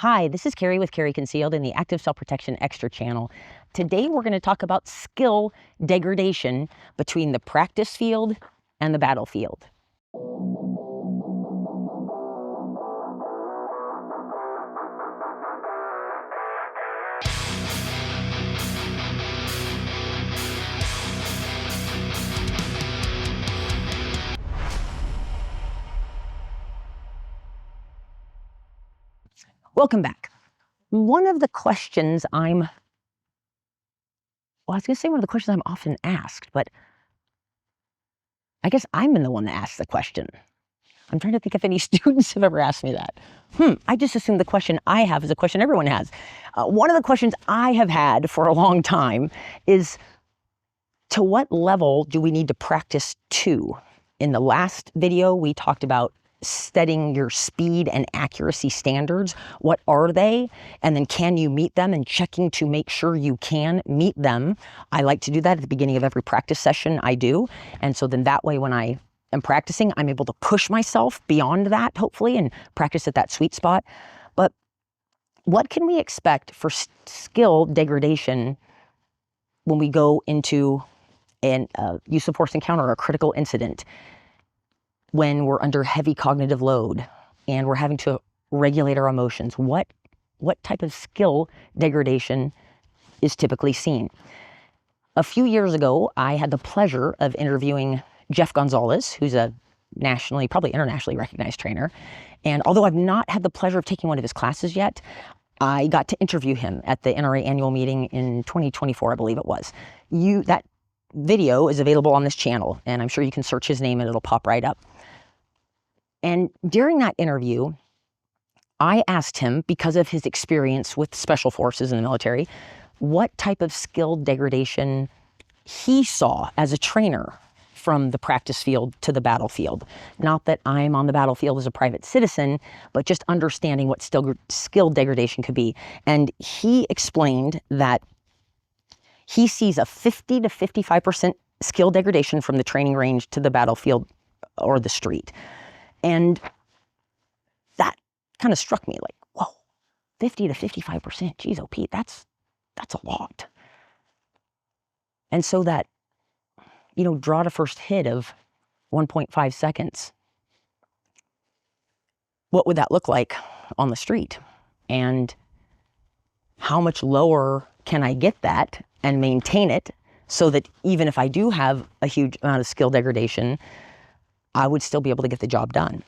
Hi, this is Kaery with Kaery Concealed in the Active Self-Protection Extra channel. Today we're going to talk about skill degradation between the practice field and the battlefield. Welcome back. One of the questions one of the questions I'm often asked, but I guess I'm the one that asks the question. I'm trying to think if any students have ever asked me that. I just assume the question I have is a question everyone has. One of the questions I have had for a long time is, to what level do we need to practice to? In the last video, we talked about setting your speed and accuracy standards. What are they? And then can you meet them, and checking to make sure you can meet them. I like to do that at the beginning of every practice session I do. And so then that way, when I am practicing, I'm able to push myself beyond that, hopefully, and practice at that sweet spot. But what can we expect for skill degradation when we go into an use of force encounter or a critical incident, when we're under heavy cognitive load and we're having to regulate our emotions? What type of skill degradation is typically seen? A few years ago, I had the pleasure of interviewing Jeff Gonzalez, who's a nationally, probably internationally recognized trainer. And although I've not had the pleasure of taking one of his classes yet, I got to interview him at the NRA annual meeting in 2024, I believe it was. That video is available on this channel, and I'm sure you can search his name and it'll pop right up. And during that interview, I asked him, because of his experience with special forces in the military, what type of skill degradation he saw as a trainer from the practice field to the battlefield. Not that I'm on the battlefield as a private citizen, but just understanding what skill degradation could be. And he explained that he sees a 50 to 55% skill degradation from the training range to the battlefield or the street. And that kind of struck me like, whoa, 50 to 55%, geez, oh Pete, that's a lot. And so that, draw to first hit of 1.5 seconds, what would that look like on the street? And how much lower can I get that and maintain it so that even if I do have a huge amount of skill degradation, I would still be able to get the job done?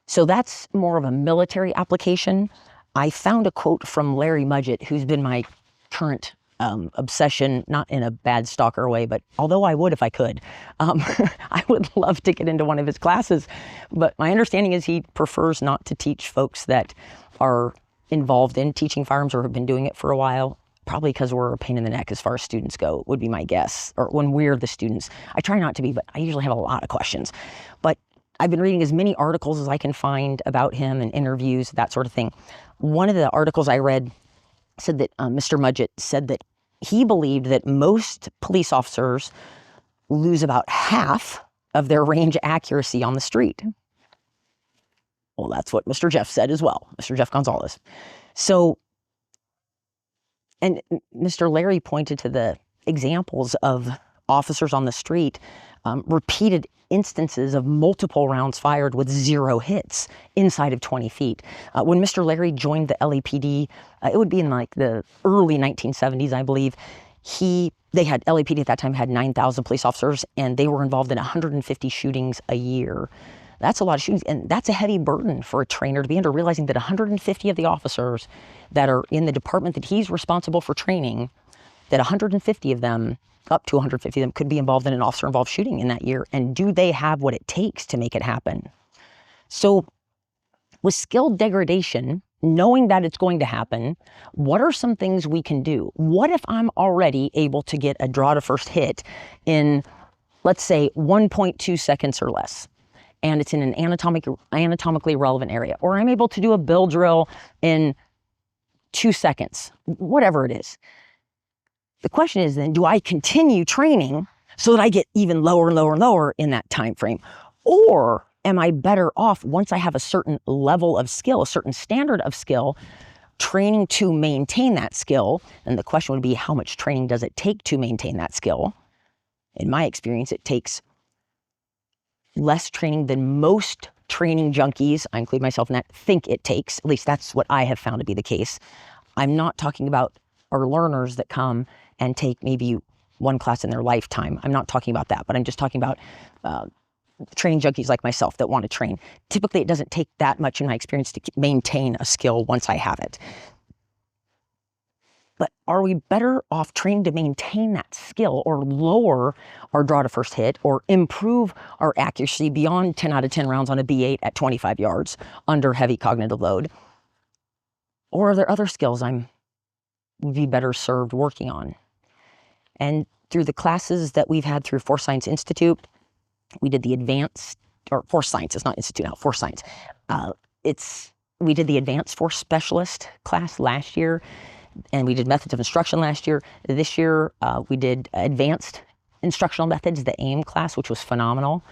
So that's more of a military application. I found a quote from Larry Mudgett, who's been my current obsession, not in a bad stalker way, but although I would if I could. I would love to get into one of his classes, but my understanding is he prefers not to teach folks that are involved in teaching firearms or have been doing it for a while. Probably because we're a pain in the neck as far as students go, would be my guess. Or when we're the students. I try not to be, but I usually have a lot of questions. But I've been reading as many articles as I can find about him, and interviews, that sort of thing. One of the articles I read said that Mr. Mudgett said that he believed that most police officers lose about half of their range accuracy on the street. Well, that's what Mr. Jeff said as well, Mr. Jeff Gonzalez. So, and Mr. Larry pointed to the examples of officers on the street, repeated instances of multiple rounds fired with 0 hits inside of 20 feet. When Mr. Larry joined the LAPD, it would be in like the early 1970s, I believe. LAPD at that time had 9,000 police officers, and they were involved in 150 shootings a year. That's a lot of shootings, and that's a heavy burden for a trainer to be under, realizing that 150 of the officers that are in the department that he's responsible for training, that 150 of them, up to 150 of them, could be involved in an officer-involved shooting in that year. And do they have what it takes to make it happen? So with skill degradation, knowing that it's going to happen, what are some things we can do? What if I'm already able to get a draw to first hit in, let's say, 1.2 seconds or less, and it's in an anatomically relevant area, or I'm able to do a bill drill in 2 seconds, whatever it is. The question is then, do I continue training so that I get even lower and lower and lower in that time frame? Or am I better off, once I have a certain level of skill, a certain standard of skill, training to maintain that skill, and the question would be, how much training does it take to maintain that skill? In my experience, it takes less training than most training junkies, I include myself in that, think it takes. At least that's what I have found to be the case. I'm not talking about our learners that come and take maybe one class in their lifetime. I'm not talking about that, but I'm just talking about training junkies like myself that want to train. Typically, it doesn't take that much in my experience to maintain a skill once I have it. But are we better off training to maintain that skill or lower our draw to first hit or improve our accuracy beyond 10 out of 10 rounds on a B8 at 25 yards under heavy cognitive load? Or are there other skills would be better served working on? And through the classes that we've had through Force Science Institute, we did the advanced, or Force Science, it's not Institute now, Force Science. We did the advanced force specialist class last year, and we did methods of instruction last year. This year, we did advanced instructional methods, the AIM class, which was phenomenal.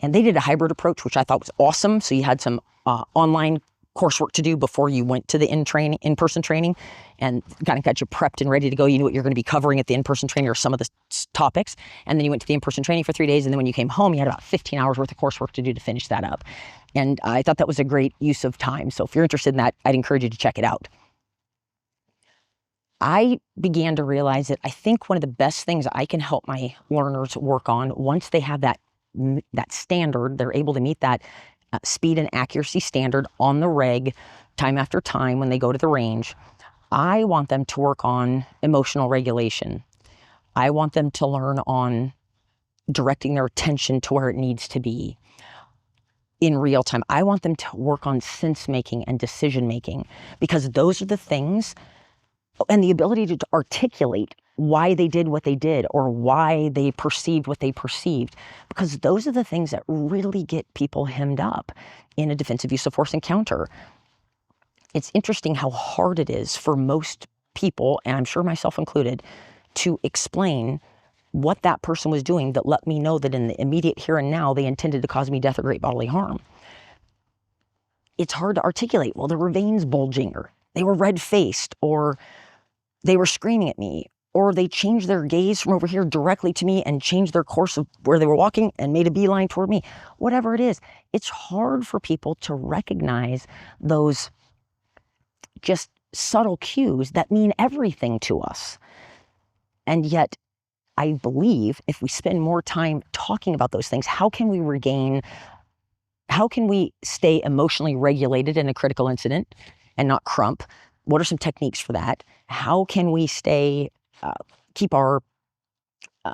And they did a hybrid approach, which I thought was awesome. So you had some online coursework to do before you went to the in-person training, and kind of got you prepped and ready to go. You knew what you're going to be covering at the in-person training or some of the topics. And then you went to the in-person training for 3 days. And then when you came home, you had about 15 hours worth of coursework to do to finish that up. And I thought that was a great use of time. So if you're interested in that, I'd encourage you to check it out. I began to realize that I think one of the best things I can help my learners work on, once they have that standard, they're able to meet that speed and accuracy standard on the reg time after time when they go to the range, I want them to work on emotional regulation. I want them to learn on directing their attention to where it needs to be in real time. I want them to work on sense making and decision making, because those are the things, and the ability to articulate why they did what they did or why they perceived what they perceived, because those are the things that really get people hemmed up in a defensive use of force encounter. It's interesting how hard it is for most people, and I'm sure myself included, to explain what that person was doing that let me know that in the immediate here and now, they intended to cause me death or great bodily harm. It's hard to articulate. Well, there were veins bulging, or they were red-faced, or they were screaming at me, or they changed their gaze from over here directly to me and changed their course of where they were walking and made a beeline toward me. Whatever it is, it's hard for people to recognize those just subtle cues that mean everything to us. And yet, I believe if we spend more time talking about those things, how can we stay emotionally regulated in a critical incident and not crump? What are some techniques for that? How can we keep our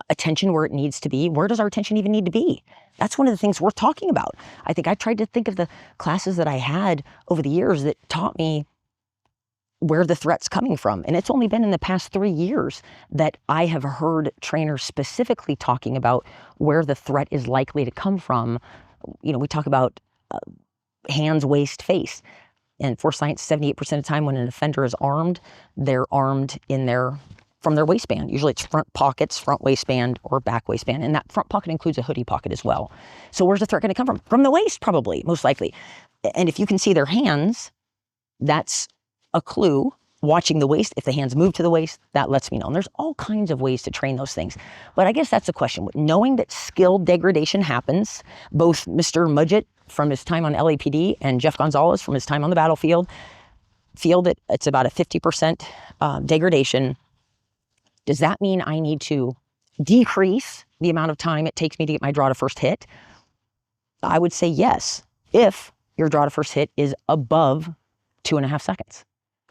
attention where it needs to be? Where does our attention even need to be? That's one of the things we're talking about. I think I tried to think of the classes that I had over the years that taught me where the threat's coming from. And it's only been in the past 3 years that I have heard trainers specifically talking about where the threat is likely to come from. You know, we talk about hands, waist, face. And Force Science, 78% of the time when an offender is armed, they're armed from their waistband. Usually it's front pockets, front waistband, or back waistband. And that front pocket includes a hoodie pocket as well. So where's the threat going to come from? From the waist, probably, most likely. And if you can see their hands, that's a clue. Watching the waist, if the hands move to the waist, that lets me know. And there's all kinds of ways to train those things. But I guess that's the question. Knowing that skill degradation happens, both Mr. Mudgett from his time on LAPD and Jeff Gonzalez from his time on the battlefield feel that it's about a 50% degradation. Does that mean I need to decrease the amount of time it takes me to get my draw to first hit? I would say yes, if your draw to first hit is above 2.5 seconds.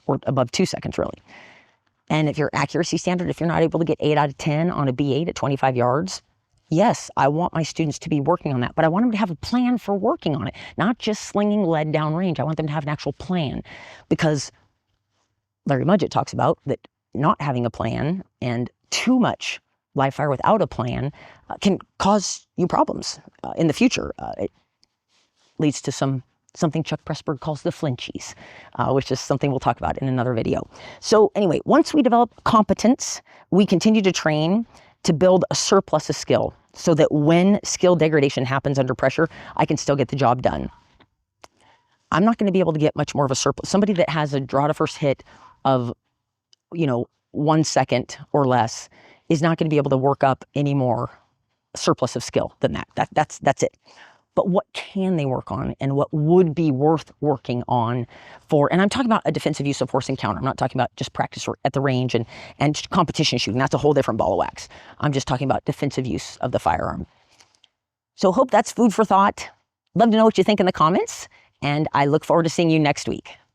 Or above 2 seconds, really. And if your accuracy standard, if you're not able to get 8 out of 10 on a B8 at 25 yards, yes, I want my students to be working on that, but I want them to have a plan for working on it, not just slinging lead downrange. I want them to have an actual plan, because Larry Mudgett talks about that not having a plan and too much live fire without a plan can cause you problems in the future. It leads to something Chuck Pressburg calls the flinchies, which is something we'll talk about in another video. So anyway, once we develop competence, we continue to train to build a surplus of skill so that when skill degradation happens under pressure, I can still get the job done. I'm not going to be able to get much more of a surplus. Somebody that has a draw to first hit of, 1 second or less is not going to be able to work up any more surplus of skill than that. That's it. But what can they work on, and what would be worth working on for, and I'm talking about a defensive use of force encounter. I'm not talking about just practice at the range and competition shooting. That's a whole different ball of wax. I'm just talking about defensive use of the firearm. So hope that's food for thought. Love to know what you think in the comments, and I look forward to seeing you next week.